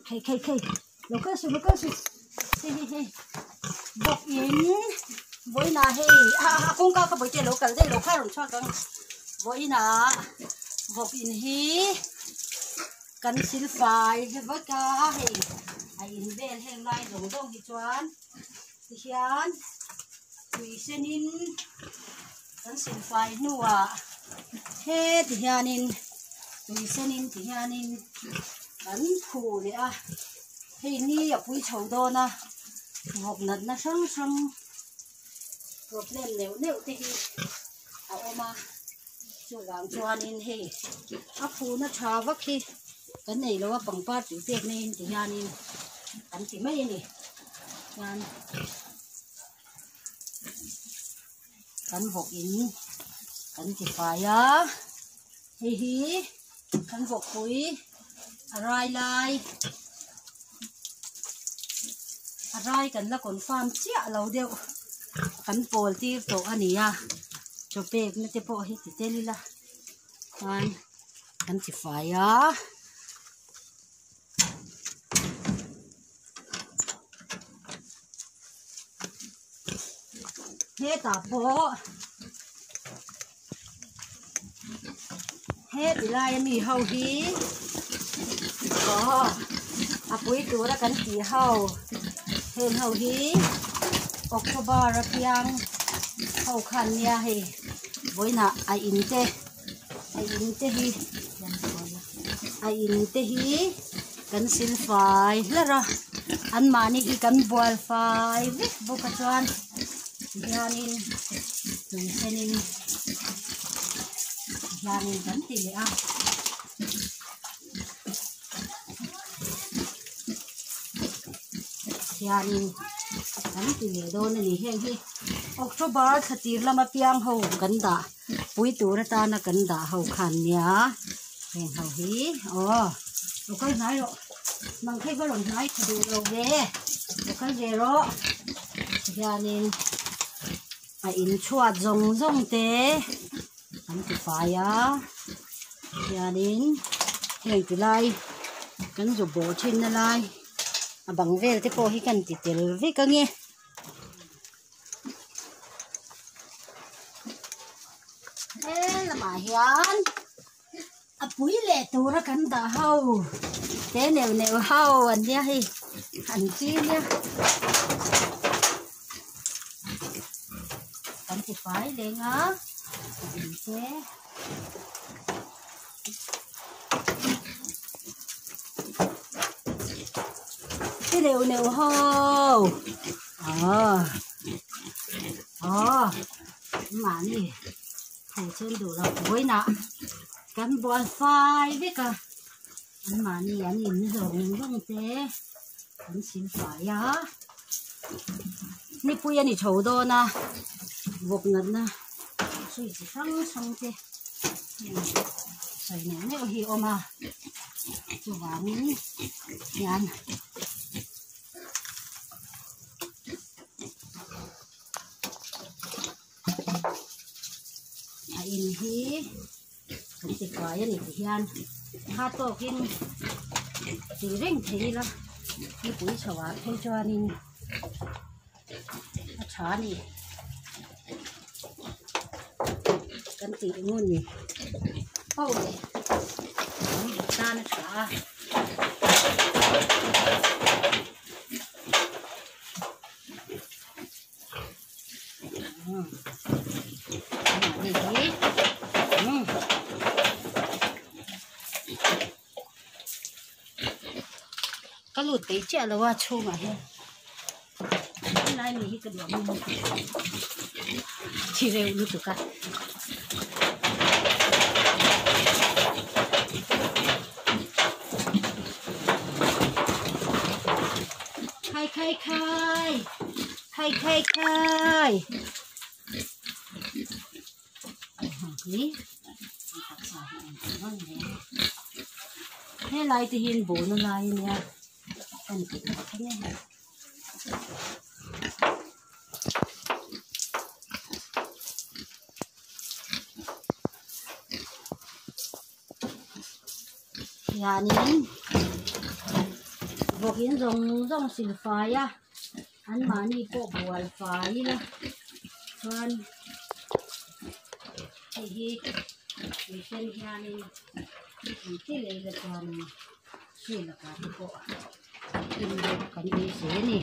khay lo cơ su he bọc yến với na he không cao cái bồi chơi lo cần đây lo khai rồi cho con với na bọc yến hi cần xin phải với cả he in bên hàng lai giống đông thì choán thì hiền tùy xin in cần xin phải nua hết thì hiền in tùy xin in thì hiền in cần phù đấy thì ni ở cuối chầu đó na học nật na sáng rồi lên nếu thì mà chú làm choan in he phù nó trà vắt khi cái này là bằng ba chữ tiền nên thì hiền in ăn chỉ mấy này ăn ăn vọc in ăn chỉ phải hi ăn vọc cuối rai cần là còn farm chia lâu đều ăn bol ti tổ anh cho bếp nó te bộ hết thì tên là ăn chỉ phải hết à bộ hết thì lại mì hầu hí có buổi tối đã cắn chỉ hầu thêm hầu hí October ra piang hầu khăn nha he với na ai in te hi cắn xin phải là rồi ăn mà ni hi cắn boil phải biết bộ cái chuan yanin yanin kan tili yanin kan tili do na ni heng hi October khatir lama piang ho kan da pui tur ta na kan da ho khan nya heng ho hi kai nai ro mang khai ba ron nai khadu ro ve kai ve ro yanin in chuột rong té ăn thì phải gia đình hiện từ lai cần dùng bộ trên là lai bằng về thì cô hi cần thì tiền với cơ nghe thế là mà hiền búi lệ tu ra cần đã hầu thế nếu hầu anh nhá hi anh chi nhá cần thì phải lên thế cái đều hầu mà nè thầy trên đủ là cuối nè cắn bò phai biết cả mà nè anh nhìn rồng thế anh xin phải nè bây giờ nè chầu đó nè vụt ngật nè suy chỉ xong thế sợi nè nếu hiểu mà chú bà mình nhàn in hi cũng chỉ có cái này thì hiền hát to kinh chỉ rinh thì là cái bụi sầu thấy cho nên chả nè cần tỉ ngon nhỉ ta nó chả cái lụt tí chè là qua chu mà he cái này mình cái đồ mình chỉ đều lụt được cả khai ní thế lại thì hiền bố nó lại nha anh cứ thế này yani vok in rong sil fai a an mani po bual fai la chuan hi mission hianin ti le la chuan sila ka po in kan ni se ni